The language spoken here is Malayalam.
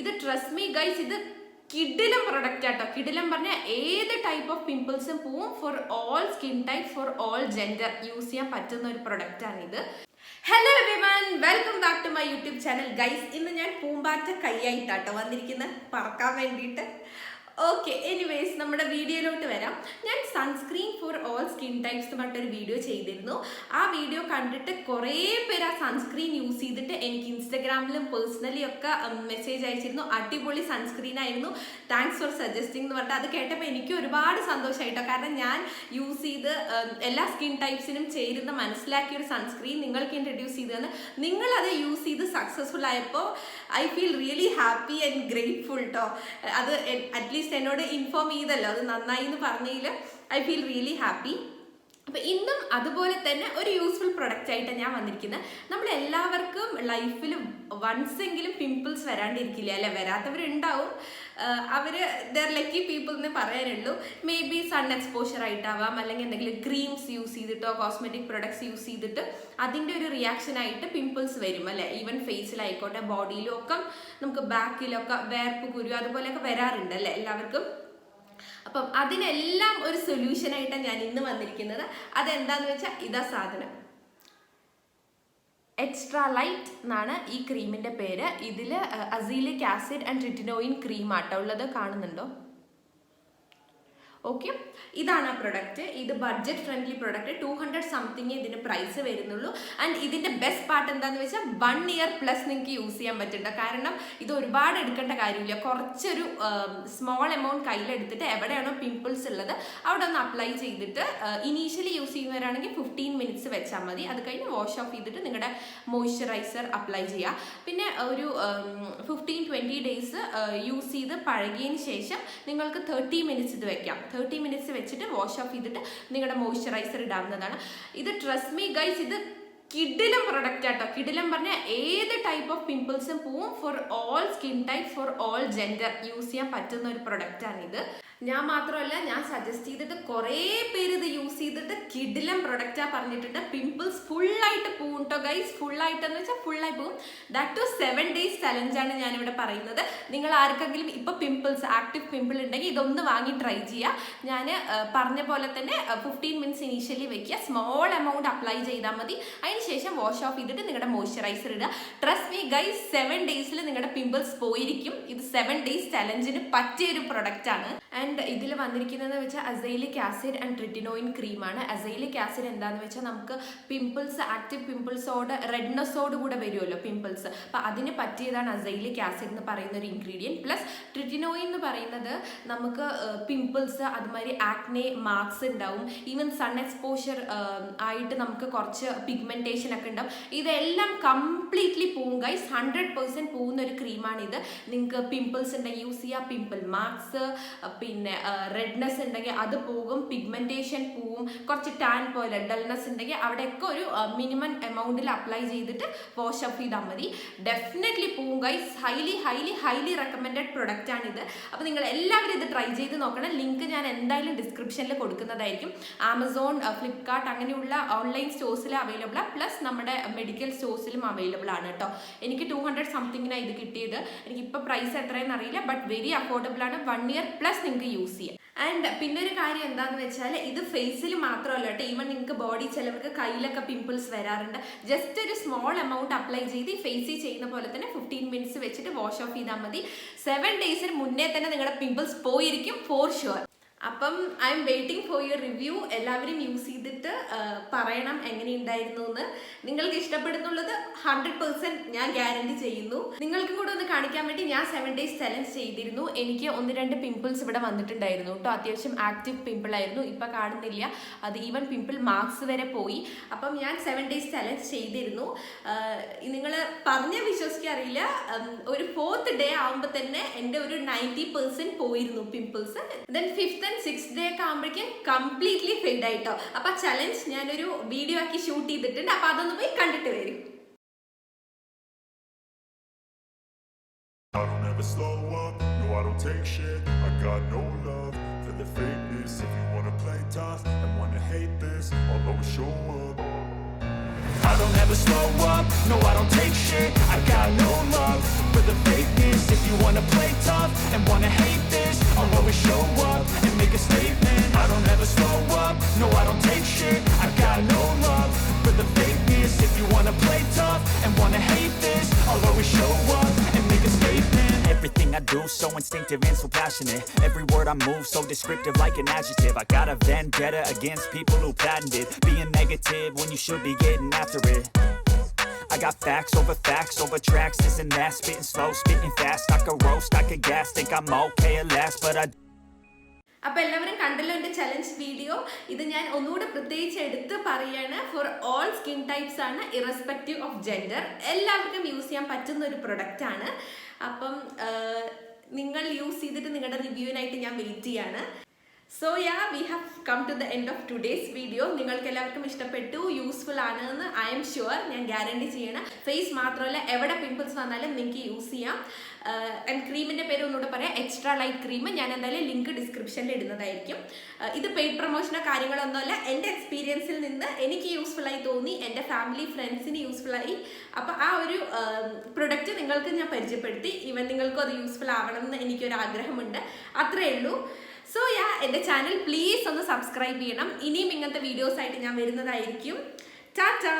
ഇത് ട്രസ്റ്റ് മീ ഗൈസ്, ഇത് കിഡിലം പ്രൊഡക്റ്റ് ആട്ടോ. കിഡിലം പറഞ്ഞാൽ ഏത് ടൈപ്പ് ഓഫ് പിമ്പിൾസും പോവും. For all skin type, for all gender use ചെയ്യാൻ പറ്റുന്ന ഒരു പ്രൊഡക്റ്റ് ആണിത്. Hello everyone, welcome back to my YouTube channel guys. ഇന്ന് ഞാൻ പൂമ്പാറ്റ കൈയായിട്ടാട്ടോ വന്നിരിക്കുന്നത്, പറക്കാൻ വേണ്ടിയിട്ട്. ഓക്കെ, എനിവേസ് നമ്മുടെ വീഡിയോയിലോട്ട് വരാം. ഞാൻ sunscreen four all skin types എന്ന് പറഞ്ഞിട്ടൊരു വീഡിയോ ചെയ്തിരുന്നു. ആ വീഡിയോ കണ്ടിട്ട് കുറേ പേര് ആ സൺസ്ക്രീൻ യൂസ് ചെയ്തിട്ട് എനിക്ക് ഇൻസ്റ്റഗ്രാമിലും പേഴ്സണലി ഒക്കെ മെസ്സേജ് അയച്ചിരുന്നു. അടിപൊളി സൺസ്ക്രീൻ ആയിരുന്നു, താങ്ക്സ് ഫോർ സജസ്റ്റിംഗ് എന്ന് പറഞ്ഞിട്ട്. അത് കേട്ടപ്പോൾ എനിക്ക് ഒരുപാട് സന്തോഷമായിട്ടോ. കാരണം ഞാൻ യൂസ് ചെയ്ത് എല്ലാ സ്കിൻ ടൈപ്സിനും ചേരുന്ന മനസ്സിലാക്കിയ ഒരു സൺസ്ക്രീൻ നിങ്ങൾക്ക് ഇൻട്രൊഡ്യൂസ് ചെയ്തതെന്ന്, നിങ്ങളത് യൂസ് ചെയ്ത് സക്സസ്ഫുൾ ആയപ്പോൾ I feel really happy and grateful കേട്ടോ. അത് അറ്റ്ലീസ്റ്റ് എന്നോട് ഇൻഫോം ചെയ്തല്ലോ, അത് നന്നായി എന്ന് പറഞ്ഞതിൽ ഐ ഫീൽ റിയലി ഹാപ്പി. അപ്പം ഇന്നും അതുപോലെ തന്നെ ഒരു യൂസ്ഫുൾ പ്രൊഡക്റ്റ് ആയിട്ടാണ് ഞാൻ വന്നിരിക്കുന്നത്. നമ്മളെല്ലാവർക്കും ലൈഫിൽ വൺസെങ്കിലും പിമ്പിൾസ് വരാണ്ടിരിക്കില്ല അല്ലെ? വരാത്തവരുണ്ടാവും, അവർ ദർ ലക്കി പീപ്പിൾ എന്ന് പറയാനുള്ളൂ. മേ ബി സൺ എക്സ്പോഷർ ആയിട്ടാവാം, അല്ലെങ്കിൽ എന്തെങ്കിലും ക്രീംസ് യൂസ് ചെയ്തിട്ടോ കോസ്മെറ്റിക് പ്രൊഡക്ട്സ് യൂസ് ചെയ്തിട്ട് അതിൻ്റെ ഒരു റിയാക്ഷൻ ആയിട്ട് പിമ്പിൾസ് വരും അല്ലെ? ഈവൻ ഫേസിലായിക്കോട്ടെ, ബോഡിയിലും ഒക്കെ നമുക്ക് ബാക്കിലൊക്കെ വേർപ്പ്, കുരു അതുപോലെയൊക്കെ വരാറുണ്ട് അല്ലെ എല്ലാവർക്കും. അപ്പം അതിനെല്ലാം ഒരു സൊല്യൂഷനായിട്ടാണ് ഞാൻ ഇന്ന് വന്നിരിക്കുന്നത്. അതെന്താന്ന് വെച്ചാൽ ഇതാ സാധനം, എക്സ്ട്രാ ലൈറ്റ് എന്നാണ് ഈ ക്രീമിൻ്റെ പേര്. ഇതിൽ അസീലിക് ആസിഡ് ആൻഡ് ട്രിറ്റിനോയിൻ ക്രീം ആട്ടോ ഉള്ളത്, കാണുന്നുണ്ടോ? ഓക്കെ, ഇതാണ് ആ പ്രൊഡക്റ്റ്. ഇത് ബഡ്ജറ്റ് ഫ്രണ്ട്ലി പ്രൊഡക്റ്റ്, 200 സംതിങ് ഇതിന് പ്രൈസ് വരുന്നുള്ളൂ. ആൻഡ് ഇതിൻ്റെ ബെസ്റ്റ് പാർട്ട് എന്താണെന്ന് വെച്ചാൽ 1 ഇയർ പ്ലസ് നിങ്ങൾക്ക് യൂസ് ചെയ്യാൻ പറ്റുന്നുണ്ട്. കാരണം ഇത് ഒരുപാട് എടുക്കേണ്ട കാര്യമില്ല, കുറച്ചൊരു സ്മോൾ എമൗണ്ട് കയ്യിലെടുത്തിട്ട് എവിടെയാണോ പിമ്പിൾസ് ഉള്ളത് അവിടെ ഒന്ന് അപ്ലൈ ചെയ്തിട്ട് ഇനീഷ്യലി യൂസ് ചെയ്യുന്നവരാണെങ്കിൽ 15 മിനിറ്റ്സ് വെച്ചാൽ മതി. അത് കഴിഞ്ഞ് വാഷ് ഓഫ് ചെയ്തിട്ട് നിങ്ങളുടെ മോയ്സ്ചറൈസർ അപ്ലൈ ചെയ്യുക. പിന്നെ ഒരു 15-20 ഡേയ്സ് യൂസ് ചെയ്ത് പഴകിയതിന് ശേഷം നിങ്ങൾക്ക് 30 മിനിറ്റ്സ് ഇത് വെക്കാം. 30 മിനിറ്റ്സ് വെച്ചിട്ട് വാഷ് ഓഫ് ചെയ്തിട്ട് നിങ്ങളുടെ മോയ്സ്ചറൈസർ ഇടാവുന്നതാണ്. ഇത് ട്രസ്റ്റ് മീ ഗൈസ്, ഇത് കിഡിലം പ്രൊഡക്റ്റ് ആട്ടോ. കിഡിലം പറഞ്ഞാൽ ഏത് ടൈപ്പ് ഓഫ് പിമ്പിൾസും പോവും. For all skin type, for all gender use ചെയ്യാൻ പറ്റുന്ന ഒരു പ്രൊഡക്റ്റാണിത്. ഞാൻ മാത്രമല്ല, ഞാൻ സജസ്റ്റ് ചെയ്തിട്ട് കുറേ പേര് ഇത് യൂസ് ചെയ്തിട്ട് കിഡിലം പ്രൊഡക്റ്റാ പറഞ്ഞിട്ടുണ്ട്. പിമ്പിൾസ് ഫുള്ളായിട്ട് പോവും കേട്ടോ ഗൈസ്, ഫുള്ളായിട്ടെന്ന് വെച്ചാൽ ഫുള്ളായി പോവും. ദാറ്റ് ടു 7 days ചലഞ്ചാണ് ഞാനിവിടെ പറയുന്നത്. നിങ്ങൾ ആർക്കെങ്കിലും ഇപ്പോൾ പിമ്പിൾസ്, ആക്റ്റീവ് പിമ്പിൾ ഉണ്ടെങ്കിൽ ഇതൊന്ന് വാങ്ങി ട്രൈ ചെയ്യുക. ഞാൻ പറഞ്ഞ പോലെ തന്നെ 15 മിനിറ്റ്സ് ഇനീഷ്യലി വെക്കുക, സ്മോൾ എമൗണ്ട് അപ്ലൈ ചെയ്താൽ മതി. അതിനുശേഷം വാഷ് ഓഫ് ചെയ്തിട്ട് നിങ്ങളുടെ മോയ്സ്ചറൈസർ ഇടുക. ട്രസ്റ്റ് മീ ഗൈസ്, 7 days നിങ്ങളുടെ പിമ്പിൾസ് പോയിരിക്കും. ഇത് 7 days ചലഞ്ചിന് പറ്റിയൊരു പ്രൊഡക്റ്റാണ്. ആൻഡ് ഇതിൽ വന്നിരിക്കുന്നതെന്ന് വെച്ചാൽ അസൈലിക് ആസിഡ് ആൻഡ് ട്രിറ്റിനോയിൻ ക്രീമാണ്. അസൈലിക് ആസിഡ് എന്താണെന്ന് വെച്ചാൽ നമുക്ക് പിമ്പിൾസ്, ആക്റ്റീവ് പിമ്പിൾസോട് റെഡ്നെസ്സോട് കൂടെ വരുമല്ലോ പിമ്പിൾസ്, അപ്പം അതിന് പറ്റിയതാണ് അസൈലിക് ആസിഡ് എന്ന് പറയുന്ന ഒരു ഇൻഗ്രീഡിയൻറ്റ്. പ്ലസ് ട്രിറ്റിനോയിൻ എന്ന് പറയുന്നത് നമുക്ക് പിമ്പിൾസ്, അതുമാതിരി ആക്നെ മാർക്സ് ഉണ്ടാവും, ഈവൻ സൺ എക്സ്പോഷർ ആയിട്ട് നമുക്ക് കുറച്ച് പിഗ്മെൻറ്റേഷൻ ഒക്കെ ഉണ്ടാവും. ഇതെല്ലാം കംപ്ലീറ്റ്ലി പോവും ഗൈസ്, 100% പോകുന്ന ഒരു ക്രീമാണിത്. നിങ്ങൾക്ക് പിമ്പിൾസ് ഉണ്ടെങ്കിൽ യൂസ് ചെയ്യുക, പിമ്പിൾ മാർക്സ്, പിന്നെ റെഡ്നെസ് ഉണ്ടെങ്കിൽ അത് പോകും, പിഗ്മെന്റേഷൻ പോവും, കുറച്ച് ടാൻ പോലെ ഡൾനെസ് ഉണ്ടെങ്കിൽ അവിടെയൊക്കെ ഒരു മിനിമം എമൗണ്ടിൽ അപ്ലൈ ചെയ്തിട്ട് വാഷ് ഓഫ് ചെയ്താൽ മതി. ഡെഫിനറ്റ്ലി പോവും guys, highly highly highly recommended product ആണിത്. അപ്പോൾ നിങ്ങൾ എല്ലാവരും ഇത് ട്രൈ ചെയ്ത് നോക്കണം. ലിങ്ക് ഞാൻ എന്തായാലും ഡിസ്ക്രിപ്ഷനിൽ കൊടുക്കുന്നതായിരിക്കും. ആമസോൺ, ഫ്ലിപ്കാർട്ട് അങ്ങനെയുള്ള ഓൺലൈൻ സ്റ്റോഴ്സിൽ അവൈലബിൾ ആണ്, പ്ലസ് നമ്മുടെ മെഡിക്കൽ സ്റ്റോഴ്സിലും അവൈലബിൾ ആണ് കേട്ടോ. എനിക്ക് 200 സംതിങ്ങിനാണ് ഇത് കിട്ടിയത്. എനിക്കിപ്പോൾ പ്രൈസ് എത്രയെന്ന് അറിയില്ല, ബട്ട് വെരി അഫോർഡബിൾ ആണ്. 1 ഇയർ പ്ലസ് നിങ്ങൾക്ക് യൂസ് ചെയ്യാം. ആൻഡ് പിന്നെ ഒരു കാര്യം എന്താണെന്ന് വെച്ചാൽ ഇത് ഫേസിൽ മാത്രമല്ല കേട്ടോ, ഈവൻ നിങ്ങൾക്ക് ബോഡി, ചിലവർക്ക് കയ്യിലൊക്കെ പിമ്പിൾസ് വരാറുണ്ട്. ജസ്റ്റ് ഒരു സ്മോൾ എമൗണ്ട് അപ്ലൈ ചെയ്ത് ഈ ഫേസിൽ ചെയ്യുന്ന പോലെ തന്നെ 15 മിനിറ്റ്സ് വെച്ചിട്ട് വാഷ് ഓഫ് ചെയ്താൽ മതി. 7 days മുന്നേ തന്നെ നിങ്ങളുടെ പിമ്പിൾസ് പോയിരിക്കും ഫോർ ഷുവർ. അപ്പം I M waiting for your review. എല്ലാവരും യൂസ് ചെയ്തിട്ട് പറയണം എങ്ങനെയുണ്ടായിരുന്നു എന്ന്. നിങ്ങൾക്ക് ഇഷ്ടപ്പെടുന്നുള്ളത് 100% ഞാൻ ഗ്യാരണ്ടി ചെയ്യുന്നു. നിങ്ങൾക്കും കൂടെ ഒന്ന് കാണിക്കാൻ വേണ്ടി ഞാൻ 7 days ചലഞ്ച് ചെയ്തിരുന്നു. എനിക്ക് 1-2 പിമ്പിൾസ് ഇവിടെ വന്നിട്ടുണ്ടായിരുന്നു കേട്ടോ. അത്യാവശ്യം ആക്റ്റീവ് പിമ്പിൾ ആയിരുന്നു, ഇപ്പം കാണുന്നില്ല. അത് ഈവൻ പിമ്പിൾ മാർക്സ് വരെ പോയി. അപ്പം ഞാൻ 7 days ചലഞ്ച് ചെയ്തിരുന്നു. നിങ്ങൾ പറഞ്ഞ വിശ്വസിക്കാറില്ല, ഒരു 4th day ആകുമ്പോൾ തന്നെ എൻ്റെ ഒരു 90% പോയിരുന്നു pimples. Then 5th and 6th day ഒക്കെ ആകുമ്പോഴേക്കും കംപ്ലീറ്റ്ലി ഫെയ്ഡ് ആയിട്ടോ. അപ്പൊ ആ ചലഞ്ച് ഞാനൊരു വീഡിയോ ആക്കി ഷൂട്ട് ചെയ്തിട്ടുണ്ട്, അപ്പൊ അതൊന്ന് പോയി കണ്ടിട്ട് വരും. I don't ever slow up, no I don't take shit. I got no love for the fakeness. If you wanna play tough and wanna hate this, I'll always show up. I don't ever slow up, no I don't take shit. I got no love for the fakeness. If you wanna wanna play tough and wanna hate this, I'll always show up and make a statement. I don't ever slow up, no I don't take shit. I got no love for the fakeness. If you wanna play tough and wanna hate this, I'll always show up and make a statement. Everything I do so instinctive and so passionate. Every word I move so descriptive like an adjective. I got a vendetta against people who patented being negative when you should be getting after it. I got facts over tracks, this and that. Spitting slow, spitting fast. I could roast, I could gas. Think I'm okay at last, but I അപ്പോൾ എല്ലാവരും കണ്ടല്ലോ എൻ്റെ ചലഞ്ച് വീഡിയോ. ഇത് ഞാൻ ഒന്നുകൂടെ പ്രത്യേകിച്ച് എടുത്ത് പറയാണ്. ഫോർ ഓൾ സ്കിൻ ടൈപ്സ് ആണ്, ഇറസ്പെക്റ്റീവ് ഓഫ് ജെൻഡർ. എല്ലാവർക്കും യൂസ് ചെയ്യാൻ പറ്റുന്ന ഒരു പ്രൊഡക്റ്റ് ആണ്. അപ്പം നിങ്ങൾ യൂസ് ചെയ്തിട്ട് നിങ്ങളുടെ റിവ്യൂവിനായിട്ട് ഞാൻ വെയിറ്റ് ചെയ്യാണ്. So we have come to the end of today's video. നിങ്ങൾക്ക് എല്ലാവർക്കും ഇഷ്ടപ്പെട്ടു, യൂസ്ഫുൾ ആണെന്ന് ഐ എം ഷുവർ. ഞാൻ ഗ്യാരണ്ടി ചെയ്യണം. ഫേസ് മാത്രമല്ല, എവിടെ പിമ്പിൾസ് വന്നാലും നിങ്ങൾക്ക് യൂസ് ചെയ്യാം. ആൻഡ് ക്രീമിൻ്റെ പേര് ഒന്നുകൂടെ പറയാം, എക്സ്ട്രാ ലൈറ്റ് ക്രീം. ഞാൻ എന്തായാലും ലിങ്ക് ഡിസ്ക്രിപ്ഷനിൽ ഇടുന്നതായിരിക്കും. ഇത് പെയ്ഡ് പ്രൊമോഷനോ കാര്യങ്ങളൊന്നുമല്ല, എൻ്റെ എക്സ്പീരിയൻസിൽ നിന്ന് എനിക്ക് യൂസ്ഫുള്ളായി തോന്നി, എൻ്റെ ഫാമിലി ഫ്രണ്ട്സിന് യൂസ്ഫുള്ളായി. അപ്പോൾ ആ ഒരു പ്രൊഡക്റ്റ് നിങ്ങൾക്ക് ഞാൻ പരിചയപ്പെടുത്തി. ഈവൻ നിങ്ങൾക്കും അത് യൂസ്ഫുൾ ആവണം എന്ന് എനിക്കൊരു ആഗ്രഹമുണ്ട്. അത്രയേ ഉള്ളൂ. സോ എൻ്റെ ചാനൽ പ്ലീസ് ഒന്ന് സബ്സ്ക്രൈബ് ചെയ്യണം. ഇനിയും ഇങ്ങനത്തെ വീഡിയോസ് ആയിട്ട് ഞാൻ വരുന്നതായിരിക്കും. ടാറ്റാ.